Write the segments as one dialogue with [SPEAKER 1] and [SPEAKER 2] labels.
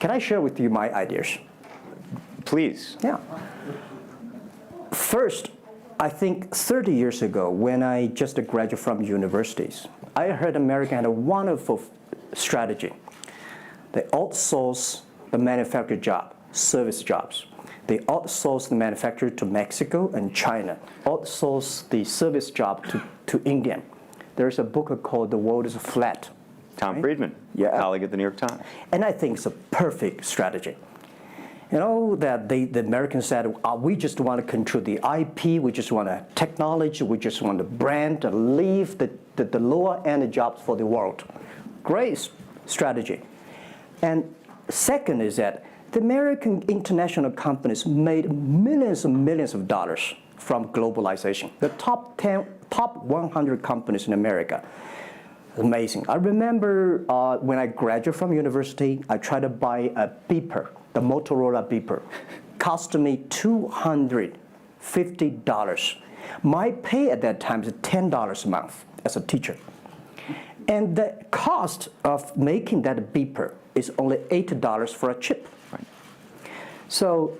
[SPEAKER 1] Can I share with you my ideas?
[SPEAKER 2] Please.
[SPEAKER 1] Yeah. First, I think 30 years ago, when I just graduated from universities, I heard America had a wonderful strategy. They outsource the manufacturing job, service jobs. They outsource the manufacturer to Mexico and China, outsource the service job to India. There's a book called The World is Flat.
[SPEAKER 2] Tom Friedman, colleague at the New York Times.
[SPEAKER 1] And I think it's a perfect strategy. You know, that the Americans said, we just want to control the IP, we just want technology, we just want the brand, to leave the lower end jobs for the world. Great strategy. And second is that the American international companies made millions and millions of dollars from globalization. The top 100 companies in America. Amazing. I remember when I graduated from university, I tried to buy a beeper, the Motorola beeper. Cost me $250. My pay at that time is $10 a month as a teacher. And the cost of making that beeper is only $8 for a chip. Right. So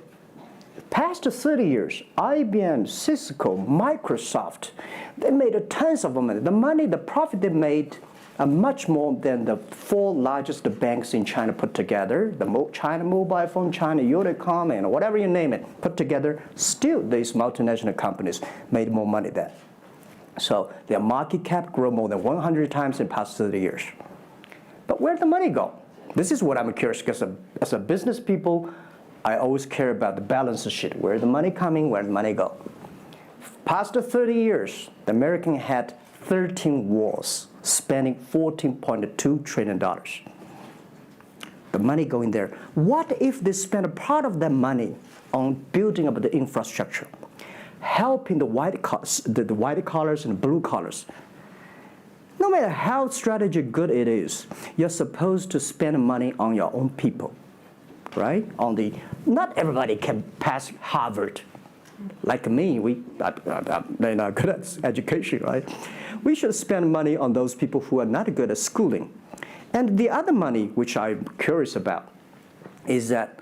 [SPEAKER 1] past 30 years, IBM, Cisco, Microsoft, they made tons of money. The profit they made are much more than the 4 largest banks in China put together, the China Mobile Phone, China Unicom, and whatever you name it, put together. Still, these multinational companies made more money than. So their market cap grew more than 100 times in the past 30 years. But where'd the money go? This is what I'm curious, because as a business people, I always care about the balance sheet. Where's the money coming? Where'd the money go? Past 30 years, the American had 13 wars, spending $14.2 trillion. The money going there. What if they spent a part of that money on building up the infrastructure, helping the white collars and the blue collars? No matter how strategy good it is, you're supposed to spend money on your own people, right? Not everybody can pass Harvard. Like me, they're not good at education, right? We should spend money on those people who are not good at schooling. And the other money, which I'm curious about, is that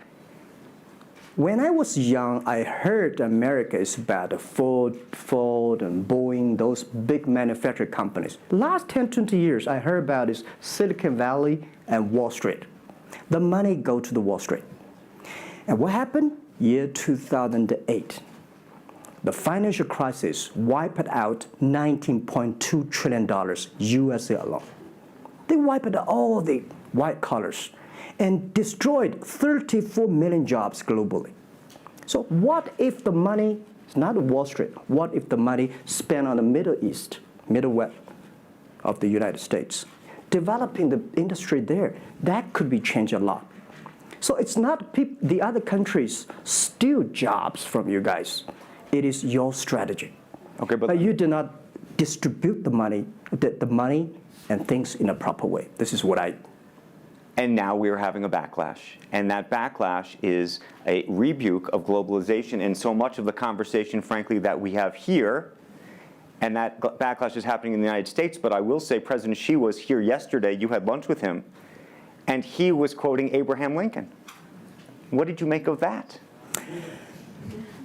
[SPEAKER 1] when I was young, I heard America is about Ford and Boeing, those big manufacturing companies. Last 10, 20 years, I heard about is Silicon Valley and Wall Street. The money go to the Wall Street. And what happened? Year 2008. The financial crisis wiped out $19.2 trillion USA alone. They wiped out all the white collars and destroyed 34 million jobs globally. So what if the money is not Wall Street? What if the money spent on the Middle East, Middle West of the United States, developing the industry there? That could be changed a lot. So it's not the other countries steal jobs from you guys. It is your strategy. Okay, but you do not distribute the money and things in a proper way. This is what I.
[SPEAKER 2] And now we are having a backlash. And that backlash is a rebuke of globalization. And so much of the conversation, frankly, that we have here, and that backlash is happening in the United States. But I will say President Xi was here yesterday. You had lunch with him. And he was quoting Abraham Lincoln. What did you make of that?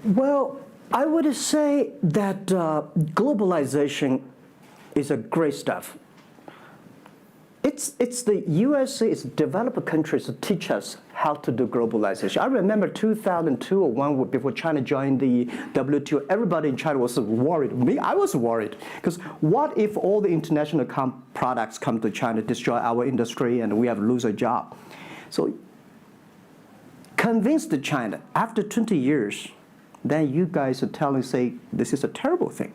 [SPEAKER 1] Well, I would say that globalization is a great stuff. It's the USA, it's developed countries to teach us how to do globalization. I remember 2002 or 1 before China joined the WTO, everybody in China was worried. Me, I was worried. Because what if all the international products come to China, destroy our industry, and we have to lose a job? So convince China, after 20 years, then you guys are say, this is a terrible thing.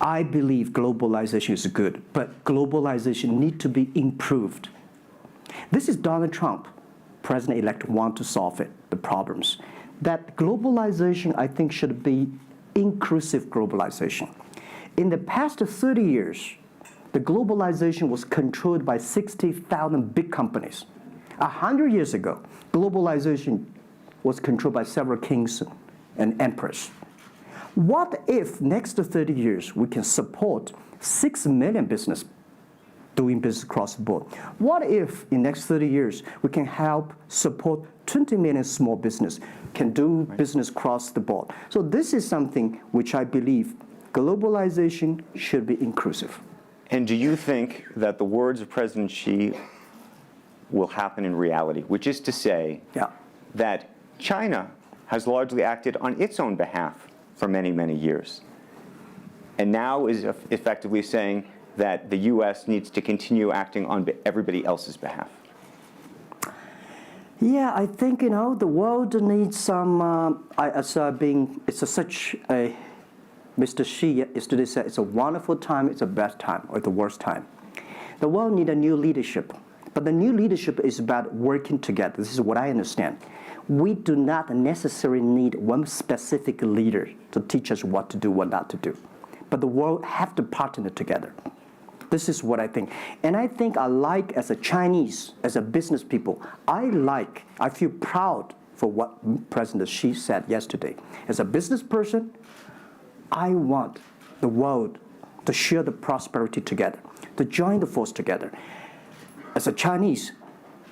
[SPEAKER 1] I believe globalization is good, but globalization needs to be improved. This is Donald Trump, President-elect, want to solve it, the problems. That globalization, I think, should be inclusive globalization. In the past 30 years, the globalization was controlled by 60,000 big companies. 100 years ago, globalization was controlled by several kings and emperors. What if next 30 years we can support 6 million business doing business across the board. What if in the next 30 years we can help support 20 million small business can do business across the board? So this is something which I believe globalization should be inclusive.
[SPEAKER 2] And do you think that the words of President Xi will happen in reality, which is to say that China has largely acted on its own behalf for many, many years, and now is effectively saying that the U.S. needs to continue acting on everybody else's behalf?
[SPEAKER 1] Yeah, I think, the world needs some, such a, Mr. Xi yesterday said it's a wonderful time, it's a bad time, or the worst time. The world needs a new leadership, but the new leadership is about working together. This is what I understand. We do not necessarily need one specific leader to teach us what to do, what not to do. But the world have to partner together. This is what I think. And I think as a Chinese, as a business people, I feel proud for what President Xi said yesterday. As a business person, I want the world to share the prosperity together, to join the force together. As a Chinese,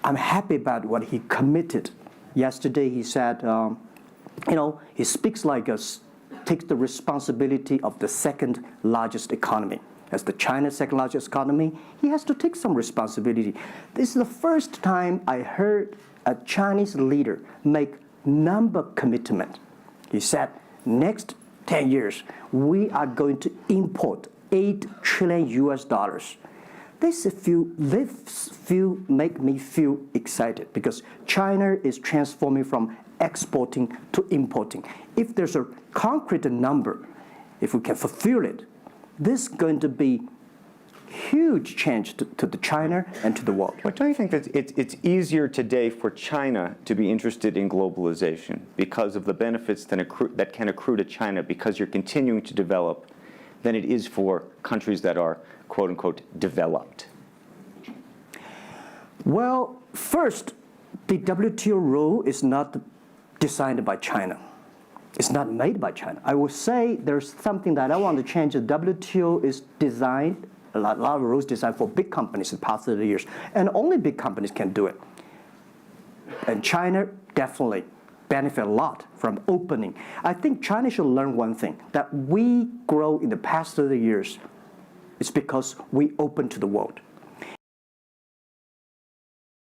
[SPEAKER 1] I'm happy about what he committed. Yesterday he said, he speaks like us, takes the responsibility of the second largest economy. As the China's second largest economy, he has to take some responsibility. This is the first time I heard a Chinese leader make number commitment. He said, next 10 years, we are going to import $8 trillion US. This make me feel excited because China is transforming from exporting to importing. If there's a concrete number, if we can fulfill it, this is going to be huge change to the China and to the world.
[SPEAKER 2] But don't you think that it's easier today for China to be interested in globalization because of the benefits that can accrue to China because you're continuing to develop than it is for countries that are, quote unquote, developed?
[SPEAKER 1] Well, first, the WTO rule is not designed by China. It's not made by China. I will say there's something that I want to change. The WTO is designed, a lot of rules designed for big companies in the past 30 years, and only big companies can do it. And China definitely benefit a lot from opening. I think China should learn one thing, that we grow in the past 30 years. It's because we open to the world.